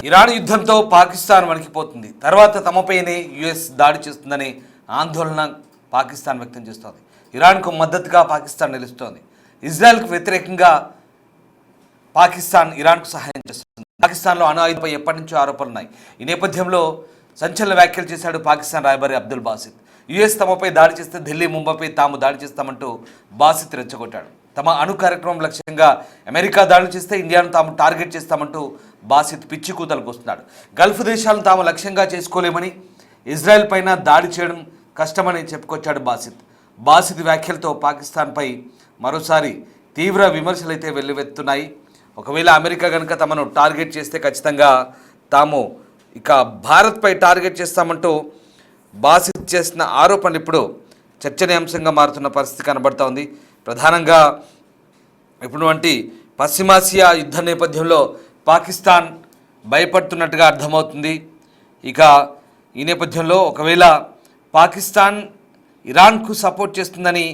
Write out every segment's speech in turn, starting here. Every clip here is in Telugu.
ఇరాన్ యుద్ధంతో పాకిస్తాన్ వణికిపోతుంది. తర్వాత తమపైనే యుఎస్ దాడి చేస్తుందని ఆందోళన పాకిస్తాన్ వ్యక్తం చేస్తోంది. ఇరాన్కు మద్దతుగా పాకిస్తాన్ నిలుస్తోంది. ఇజ్రాయెల్కు వ్యతిరేకంగా పాకిస్తాన్ ఇరాన్కు సహాయం చేస్తుంది. పాకిస్తాన్లో అణు ఆయుధంపై ఎప్పటి నుంచో ఆరోపణలు ఉన్నాయి. ఈ నేపథ్యంలో సంచలన వ్యాఖ్యలు చేశాడు పాకిస్తాన్ రాయబారి అబ్దుల్ బాసిత్. యుఎస్ తమపై దాడి చేస్తే ఢిల్లీ, ముంబైపై తాము దాడి చేస్తామంటూ బాసిత్ రెచ్చగొట్టాడు. తమ అణు కార్యక్రమం లక్ష్యంగా అమెరికా దాడులు చేస్తే ఇండియాను తాము టార్గెట్ చేస్తామంటూ బాసిత్ పిచ్చి కూతలకు వస్తున్నాడు. గల్ఫ్ దేశాలను తాము లక్ష్యంగా చేసుకోలేమని, ఇజ్రాయెల్ పైన దాడి చేయడం కష్టమని చెప్పుకొచ్చాడు బాసిత్ వ్యాఖ్యలతో పాకిస్తాన్పై మరోసారి తీవ్ర విమర్శలైతే వెల్లువెత్తున్నాయి. ఒకవేళ అమెరికా కనుక తమను టార్గెట్ చేస్తే ఖచ్చితంగా తాము ఇక భారత్పై టార్గెట్ చేస్తామంటూ బాసిత్ చేసిన ఆరోపణలు ఇప్పుడు చర్చనీయాంశంగా మారుతున్న పరిస్థితి కనబడుతోంది. ప్రధానంగా ఇప్పుడువంటి పశ్చిమాసియా యుద్ధ నేపథ్యంలో పాకిస్తాన్ భయపడుతున్నట్టుగా అర్థమవుతుంది. ఇక ఈ నేపథ్యంలో ఒకవేళ పాకిస్తాన్ ఇరాన్కు సపోర్ట్ చేస్తుందని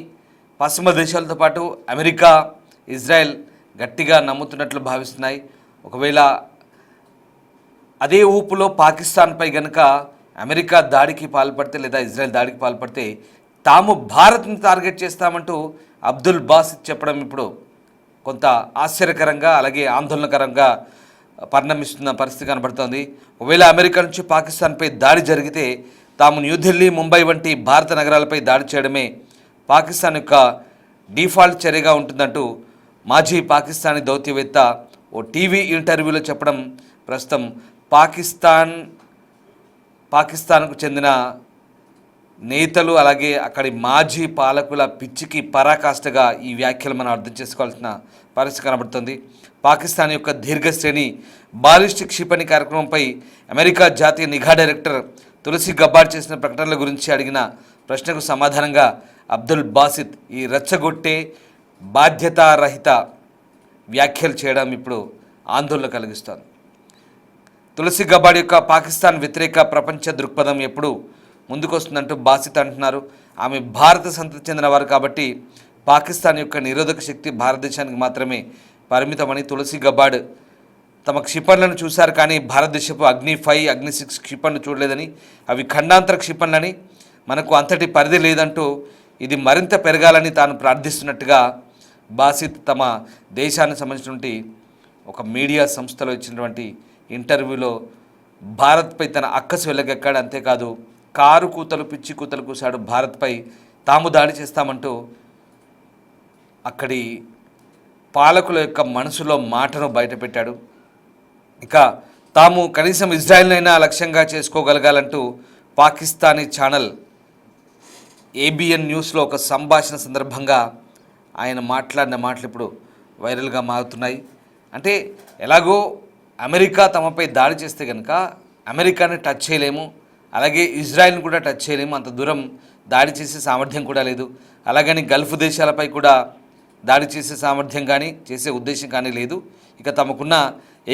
పశ్చిమ దేశాలతో పాటు అమెరికా, ఇజ్రాయెల్ గట్టిగా నమ్ముతున్నట్లు భావిస్తున్నాయి. ఒకవేళ అదే ఊపులో పాకిస్తాన్పై గనుక అమెరికా దాడికి పాల్పడితే లేదా ఇజ్రాయెల్ దాడికి పాల్పడితే తాము భారత్ని టార్గెట్ చేస్తామంటూ అబ్దుల్ బాసిత్ చెప్పడం ఇప్పుడు కొంత ఆశ్చర్యకరంగా అలాగే ఆందోళనకరంగా పరిణమిస్తున్న పరిస్థితి కనబడుతోంది. ఒకవేళ అమెరికా నుంచి పాకిస్తాన్పై దాడి జరిగితే తాము న్యూఢిల్లీ, ముంబై వంటి భారత నగరాలపై దాడి చేయడమే పాకిస్తాన్ యొక్క డిఫాల్ట్ చర్యగా ఉంటుందంటూ మాజీ పాకిస్తానీ దౌత్యవేత్త ఓ టీవీ ఇంటర్వ్యూలో చెప్పడం ప్రస్తుతం పాకిస్తాన్కు చెందిన నేతలు అలాగే అక్కడి మాజీ పాలకుల పిచ్చికి పరాకాష్ఠగా ఈ వ్యాఖ్యలు మనం అర్థం చేసుకోవాల్సిన పరిస్థితి కనబడుతుంది. పాకిస్తాన్ యొక్క దీర్ఘశ్రేణి బాలిస్టిక్ క్షిపణి కార్యక్రమంపై అమెరికా జాతీయ నిఘా డైరెక్టర్ తులసి గబ్బార్డ్ చేసిన ప్రకటనల గురించి అడిగిన ప్రశ్నకు సమాధానంగా అబ్దుల్ బాసిత్ ఈ రెచ్చగొట్టే బాధ్యతారహిత వ్యాఖ్యలు చేయడం ఇప్పుడు ఆందోళన కలిగిస్తోంది. తులసి గబ్బార్డ్ యొక్క పాకిస్తాన్ వ్యతిరేక ప్రపంచ దృక్పథం ఎప్పుడు ముందుకొస్తుందంటూ బాసిత్ అంటున్నారు. ఆమె భారత సంతతి చెందినవారు కాబట్టి పాకిస్తాన్ యొక్క నిరోధక శక్తి భారతదేశానికి మాత్రమే పరిమితమని తులసి గబ్బార్డ్ తమ క్షిపణులను చూశారు, కానీ భారతదేశపు అగ్ని-5, అగ్ని-6 క్షిపణులు చూడలేదని, అవి ఖండాంతర క్షిపణులని, మనకు అంతటి పరిధి లేదంటూ ఇది మరింత పెరగాలని తాను ప్రార్థిస్తున్నట్టుగా బాసిత్ తమ దేశానికి సంబంధించినటువంటి ఒక మీడియా సంస్థలో ఇచ్చినటువంటి ఇంటర్వ్యూలో భారత్పై తన అక్కసు వెళ్ళగక్కాడు. అంతేకాదు కారు కూతలు, పిచ్చి కూతలు కూశాడు. భారత్పై తాము దాడి చేస్తామంటూ అక్కడి పాలకుల యొక్క మనసులో మాటను బయటపెట్టాడు. ఇక తాము కనీసం ఇజ్రాయెల్నైనా లక్ష్యంగా చేసుకోగలగాలంటూ పాకిస్తానీ ఛానల్ ఏబిఎన్ న్యూస్లో ఒక సంభాషణ సందర్భంగా ఆయన మాట్లాడిన మాటలు ఇప్పుడు వైరల్గా మారుతున్నాయి. అంటే ఎలాగో అమెరికా తమపై దాడి చేస్తే కనుక అమెరికాని టచ్ చేయలేము, అలాగే ఇజ్రాయెల్ని కూడా టచ్ చేయలేము, అంత దూరం దాడి చేసే సామర్థ్యం కూడా లేదు. అలాగని గల్ఫ్ దేశాలపై కూడా దాడి చేసే సామర్థ్యం కానీ చేసే ఉద్దేశం కానీ లేదు. ఇక తమకున్న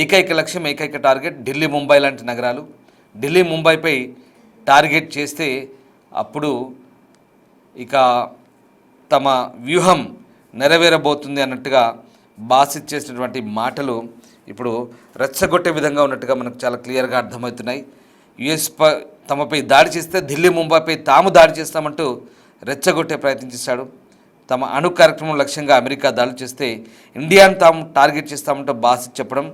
ఏకైక లక్ష్యం, ఏకైక టార్గెట్ ఢిల్లీ, ముంబై లాంటి నగరాలు. ఢిల్లీ, ముంబైపై టార్గెట్ చేస్తే అప్పుడు ఇక తమ వ్యూహం నెరవేరబోతుంది అన్నట్టుగా బాసిత్ చేసినటువంటి మాటలు ఇప్పుడు రెచ్చగొట్టే విధంగా ఉన్నట్టుగా మనకు చాలా క్లియర్గా అర్థమవుతున్నాయి. యుఎస్ తమపై దాడి చేస్తే ఢిల్లీ, ముంబైపై తాము దాడి చేస్తామంటూ రెచ్చగొట్టే ప్రయత్నం చేశాడు. తమ అణు కార్యక్రమం లక్ష్యంగా అమెరికా దాడి చేస్తే ఇండియాను తాము టార్గెట్ చేస్తామంటూ బాసిత్ చెప్పడం,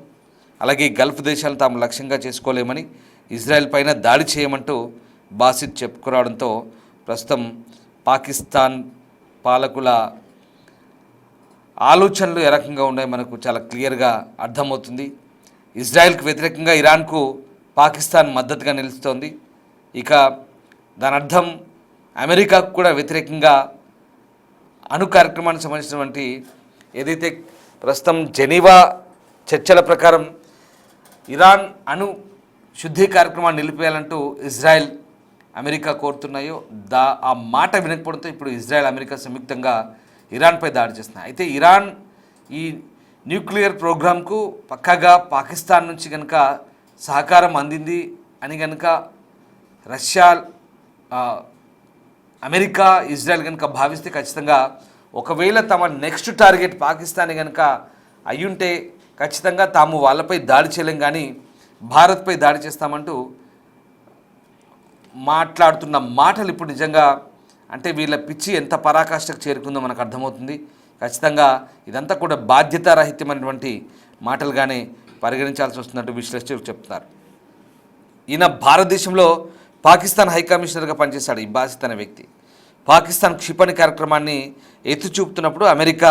అలాగే గల్ఫ్ దేశాలను తాము లక్ష్యంగా చేసుకోలేమని, ఇజ్రాయెల్ పైన దాడి చేయమంటూ బాసిత్ చెప్పుకురావడంతో ప్రస్తుతం పాకిస్తాన్ పాలకుల ఆలోచనలు ఏ రకంగా ఉన్నాయో మనకు చాలా క్లియర్గా అర్థమవుతుంది. ఇజ్రాయెల్కు వ్యతిరేకంగా ఇరాన్కు పాకిస్తాన్ మద్దతుగా నిలుస్తోంది. ఇక దాని అర్థం అమెరికాకు కూడా వ్యతిరేకంగా అణు కార్యక్రమానికి సంబంధించినటువంటి ఏదైతే ప్రస్తుతం జెనీవా చర్చల ప్రకారం ఇరాన్ అణు శుద్ధి కార్యక్రమాన్ని నిలిపేయాలంటూ ఇజ్రాయెల్, అమెరికా కోరుతున్నాయో ఆ మాట వినకపోవడంతో ఇప్పుడు ఇజ్రాయెల్, అమెరికా సంయుక్తంగా ఇరాన్పై దాడి చేస్తున్నాయి. అయితే ఇరాన్ ఈ న్యూక్లియర్ ప్రోగ్రాంకు పక్కాగా పాకిస్తాన్ నుంచి కనుక సహకారం అందింది అని కనుక రష్యా, అమెరికా, ఇజ్రాయెల్ కనుక భావిస్తే ఖచ్చితంగా ఒకవేళ తమ నెక్స్ట్ టార్గెట్ పాకిస్తాన్ కనుక అయ్యుంటే ఖచ్చితంగా తాము వాళ్ళపై దాడి చేయలేం, కానీ భారత్పై దాడి చేస్తామంటూ మాట్లాడుతున్న మాటలు ఇప్పుడు నిజంగా అంటే వీళ్ళ పిచ్చి ఎంత పరాకాష్ఠకు చేరుకుందో మనకు అర్థమవుతుంది. ఖచ్చితంగా ఇదంతా కూడా బాధ్యతారహితమైనటువంటి మాటలుగానే పరిగణించాల్సి వస్తున్నట్టు విశ్లేషకులు చెప్తున్నారు. ఈయన భారతదేశంలో పాకిస్తాన్ హైకమిషనర్గా పనిచేశాడు. ఈ బాసిత్ అనే వ్యక్తి పాకిస్తాన్ క్షిపణి కార్యక్రమాన్ని ఎత్తి చూపుతున్నప్పుడు అమెరికా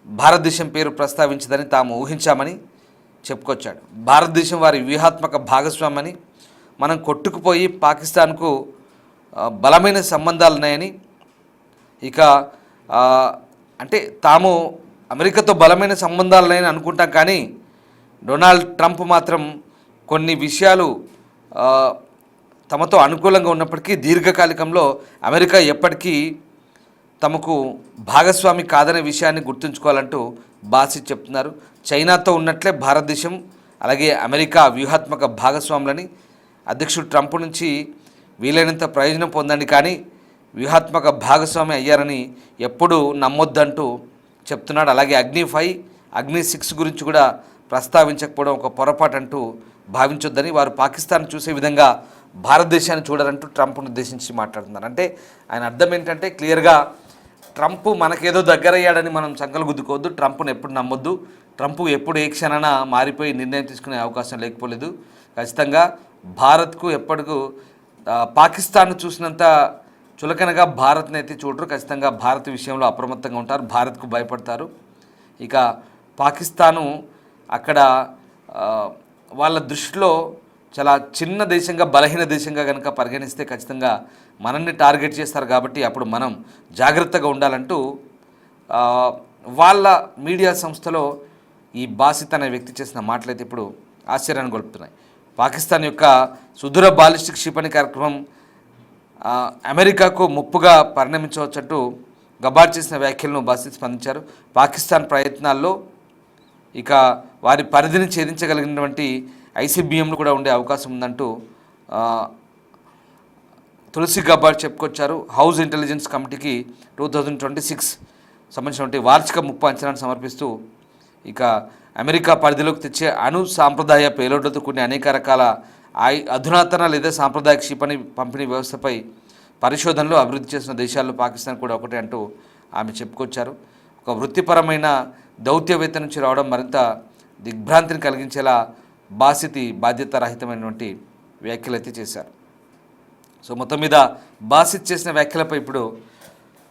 భారతదేశం పేరు ప్రస్తావించదని తాము ఊహించామని చెప్పుకొచ్చాడు. భారతదేశం వారి వ్యూహాత్మక భాగస్వామని, మనం కొట్టుకుపోయి పాకిస్తాన్కు బలమైన సంబంధాలు ఉన్నాయని, ఇక అంటే తాము అమెరికాతో బలమైన సంబంధాలు ఉన్నాయని అనుకుంటాం, కానీ డొనాల్డ్ ట్రంప్ మాత్రం కొన్ని విషయాలు తమతో అనుకూలంగా ఉన్నప్పటికీ దీర్ఘకాలికంలో అమెరికా ఎప్పటికీ తమకు భాగస్వామి కాదనే విషయాన్ని గుర్తుంచుకోవాలంటూ బాసిత్ చెప్తున్నారు. చైనాతో ఉన్నట్లే భారతదేశం అలాగే అమెరికా వ్యూహాత్మక భాగస్వాములని, అధ్యక్షుడు ట్రంప్ నుంచి వీలైనంత ప్రయోజనం పొందండి కానీ వ్యూహాత్మక భాగస్వామి అయ్యారని ఎప్పుడూ నమ్మొద్దంటూ చెప్తున్నాడు. అలాగే అగ్ని-5, అగ్ని-6 గురించి కూడా ప్రస్తావించకపోవడం ఒక పొరపాటు అంటూ భావించొద్దని, వారు పాకిస్తాన్ చూసే విధంగా భారతదేశాన్ని చూడాలంటూ ట్రంప్ను ఉద్దేశించి మాట్లాడుతున్నారు. అంటే ఆయన అర్థం ఏంటంటే క్లియర్గా ట్రంప్ మనకేదో దగ్గరయ్యాడని మనం సంకలు గుద్దుకోవద్దు, ట్రంప్ను ఎప్పుడు నమ్మొద్దు, ట్రంప్ ఎప్పుడు ఏ క్షణాన మారిపోయి నిర్ణయం తీసుకునే అవకాశం లేకపోలేదు. ఖచ్చితంగా భారత్కు ఎప్పటికూ పాకిస్తాన్ను చూసినంత చులకనగా భారత్ని అయితే చూడరు. ఖచ్చితంగా భారత్ విషయంలో అప్రమత్తంగా ఉంటారు, భారత్కు భయపడతారు. ఇక పాకిస్తాను అక్కడ వాళ్ళ దృష్టిలో చాలా చిన్న దేశంగా, బలహీన దేశంగా కనుక పరిగణిస్తే ఖచ్చితంగా మనల్ని టార్గెట్ చేస్తారు. కాబట్టి అప్పుడు మనం జాగ్రత్తగా ఉండాలంటూ వాళ్ళ మీడియా సంస్థలో ఈ బాసిత్ అనే వ్యక్తి చేసిన మాటలైతే ఇప్పుడు ఆశ్చర్యాన్ని గొలుపుతున్నాయి. పాకిస్తాన్ యొక్క సుదూర బాలిస్టిక్ క్షిపణి కార్యక్రమం అమెరికాకు ముప్పుగా పరిణమించవచ్చంటూ గబార్ చేసిన వ్యాఖ్యలను బాసిత్ స్పందించారు. పాకిస్తాన్ ప్రయత్నాల్లో ఇక వారి పరిధిని ఛేదించగలిగినటువంటి ఐసీబీఎంలు కూడా ఉండే అవకాశం ఉందంటూ తులసి గబార్ చెప్పుకొచ్చారు. హౌస్ ఇంటెలిజెన్స్ కమిటీకి 2026 సంబంధించినటువంటి వార్షిక ముప్పు అంచనాను సమర్పిస్తూ ఇక అమెరికా పరిధిలోకి తెచ్చే సాంప్రదాయ పేలోడ్లతో కూడిన అనేక రకాల అధునాతన లేదా సాంప్రదాయ క్షిపణి పంపిణీ వ్యవస్థపై పరిశోధనలు అభివృద్ధి చేసిన దేశాల్లో పాకిస్తాన్ కూడా ఒకటి అంటూ ఆమె చెప్పుకొచ్చారు. ఒక వృత్తిపరమైన దౌత్యవేత్త నుంచి రావడం మరింత దిగ్భ్రాంతిని కలిగించేలా బాసిత్ బాధ్యతారహితమైనటువంటి వ్యాఖ్యలు అయితే చేశారు. సో మొత్తం మీద బాసిత్ చేసిన వ్యాఖ్యలపై ఇప్పుడు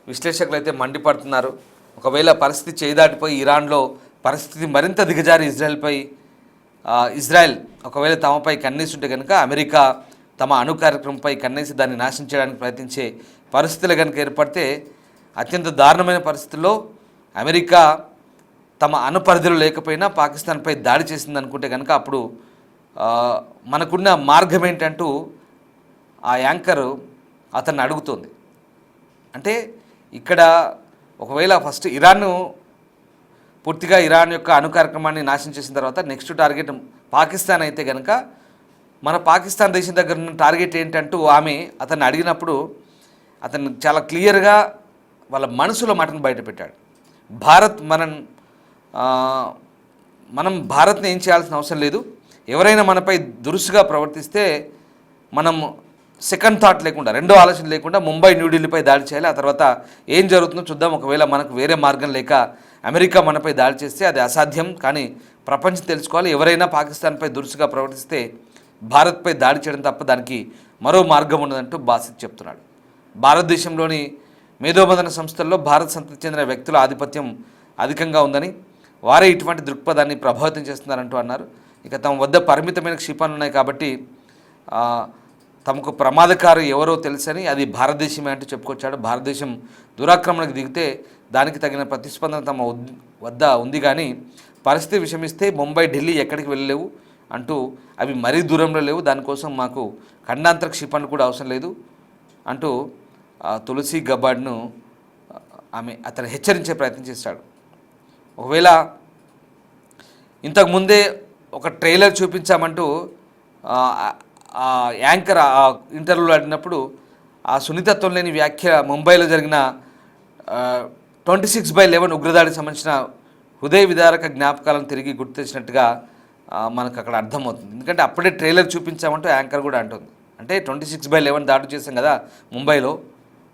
విశ్లేషకులు అయితే మండిపడుతున్నారు. ఒకవేళ పరిస్థితి చేదాటిపోయి ఇరాన్లో పరిస్థితి మరింత దిగజారి ఇజ్రాయెల్ ఒకవేళ తమపై కన్నేస్తుంటే కనుక అమెరికా తమ అణు కార్యక్రమంపై కన్నేసి దాన్ని నాశనం చేయడానికి ప్రయత్నించే పరిస్థితులు కనుక ఏర్పడితే అత్యంత దారుణమైన పరిస్థితుల్లో అమెరికా తమ అణు పరిధిలో లేకపోయినా పాకిస్తాన్పై దాడి చేసింది అనుకుంటే కనుక అప్పుడు మనకున్న మార్గం ఏంటంటూ ఆ యాంకర్ అతన్ని అడుగుతుంది. అంటే ఇక్కడ ఒకవేళ ఫస్ట్ పూర్తిగా ఇరాన్ యొక్క అణు కార్యక్రమాన్ని నాశనం చేసిన తర్వాత నెక్స్ట్ టార్గెట్ పాకిస్తాన్ అయితే కనుక మన పాకిస్తాన్ దేశం దగ్గర ఉన్న టార్గెట్ ఏంటంటూ ఆమె అతన్ని అడిగినప్పుడు అతను చాలా క్లియర్గా వాళ్ళ మనసులో మాటను బయటపెట్టాడు. మనం భారత్ని ఏం చేయాల్సిన అవసరం లేదు, ఎవరైనా మనపై దురుసుగా ప్రవర్తిస్తే మనం సెకండ్ థాట్ లేకుండా, రెండో ఆలోచన లేకుండా ముంబై, న్యూఢిల్లీపై దాడి చేయాలి. ఆ తర్వాత ఏం జరుగుతుందో చూద్దాం. ఒకవేళ మనకు వేరే మార్గం లేక అమెరికా మనపై దాడి చేస్తే అది అసాధ్యం, కానీ ప్రపంచం తెలుసుకోవాలి, ఎవరైనా పాకిస్తాన్పై దురుసుగా ప్రవర్తిస్తే భారత్పై దాడి చేయడం తప్ప దానికి మరో మార్గం ఉండదంటూ బాసిత్ చెప్తున్నాడు. భారతదేశంలోని మేధోమథన సంస్థల్లో భారత్ సంతతికి చెందిన వ్యక్తుల ఆధిపత్యం అధికంగా ఉందని, వారే ఇటువంటి దృక్పథాన్ని ప్రభావితం చేస్తున్నారంటూ అన్నారు. ఇక తమ వద్ద పరిమితమైన క్షిపణులు ఉన్నాయి కాబట్టి తమకు ప్రమాదకారు ఎవరో తెలుసని, అది భారతదేశమే అంటూ చెప్పుకొచ్చాడు. భారతదేశం దురాక్రమణకు దిగితే దానికి తగిన ప్రతిస్పందన తమ వద్ద ఉంది, కానీ పరిస్థితి విషమిస్తే ముంబై, ఢిల్లీ ఎక్కడికి వెళ్ళలేవు అంటూ, అవి మరీ దూరంలో లేవు, దానికోసం మాకు ఖండాంతర క్షిపణులు కూడా అవసరం లేదు అంటూ తులసి గబార్డ్ను అతను హెచ్చరించే ప్రయత్నం చేశాడు. ఒకవేళ ఇంతకుముందే ఒక ట్రైలర్ చూపించామంటూ యాంకర్ ఇంటర్వ్యూలో అడిగినప్పుడు ఆ సున్నితత్వం లేని వ్యాఖ్య ముంబైలో జరిగిన 26/11 ఉగ్రదాడికి సంబంధించిన హృదయ విదారక జ్ఞాపకాలను తిరిగి గుర్తు తెచ్చినట్టుగా మనకు అక్కడ అర్థమవుతుంది. ఎందుకంటే అప్పుడే ట్రైలర్ చూపించామంటూ యాంకర్ కూడా అంటుంది. అంటే 26/11 దాడి చేసాం కదా ముంబైలో,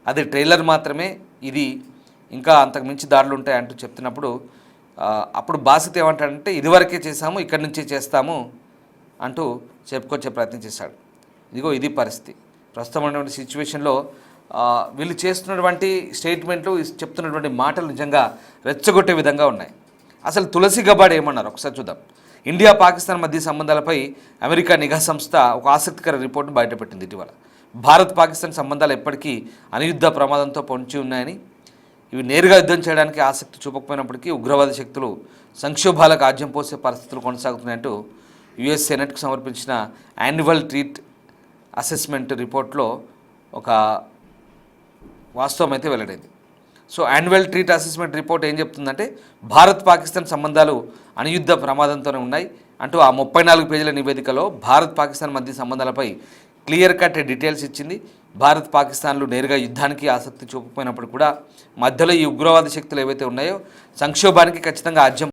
అది ట్రైలర్ మాత్రమే, ఇది ఇంకా అంతకు మించి దాడులు ఉంటాయి అంటూ చెప్తున్నప్పుడు అప్పుడు బాసిత్ ఏమంటాడంటే ఇదివరకే చేశాము, ఇక్కడి నుంచే చేస్తాము అంటూ చెప్పుకొచ్చే ప్రయత్నం చేశాడు. ఇదిగో ఇది పరిస్థితి ప్రస్తుతం ఉన్నటువంటి సిచ్యువేషన్లో. వీళ్ళు చేస్తున్నటువంటి స్టేట్మెంట్లు, చెప్తున్నటువంటి మాటలు నిజంగా రెచ్చగొట్టే విధంగా ఉన్నాయి. అసలు తులసి గబాడ్ ఏమన్నారు ఒకసారి చూద్దాం. ఇండియా పాకిస్తాన్ మధ్య సంబంధాలపై అమెరికా నిఘా సంస్థ ఒక ఆసక్తికర రిపోర్టును బయటపెట్టింది ఇటీవల. భారత్ పాకిస్తాన్ సంబంధాలు ఎప్పటికీ అనియుద్ధ ప్రమాదంతో పొంచి ఉన్నాయని, ఇవి నేరుగా యుద్ధం చేయడానికి ఆసక్తి చూపకపోయినప్పటికీ ఉగ్రవాద శక్తులు సంక్షోభాలకు ఆజ్యం పోసే పరిస్థితులు కొనసాగుతున్నాయంటూ యుఎస్ సెనెట్కు సమర్పించిన యాన్యువల్ ట్రీట్ అసెస్మెంట్ రిపోర్ట్లో ఒక వాస్తవం అయితే వెల్లడైంది. So annual treat assessment report ఏం చెప్తుందంటే భారత్ పాకిస్తాన్ సంబంధాలు అణుయుద్ధ ప్రమాదంతోనే ఉన్నాయి అంటూ ఆ 34 పేజీల నివేదికలో భారత్ పాకిస్తాన్ మధ్య సంబంధాలపై క్లియర్ కట్ డీటెయిల్స్ ఇచ్చింది. భారత్ పాకిస్తాన్లు నేరుగా యుద్ధానికి ఆసక్తి చూపకపోయినప్పుడు కూడా మధ్యలో ఈ ఉగ్రవాద శక్తులు ఏవైతే ఉన్నాయో సంక్షోభానికి ఖచ్చితంగా ఆజ్యం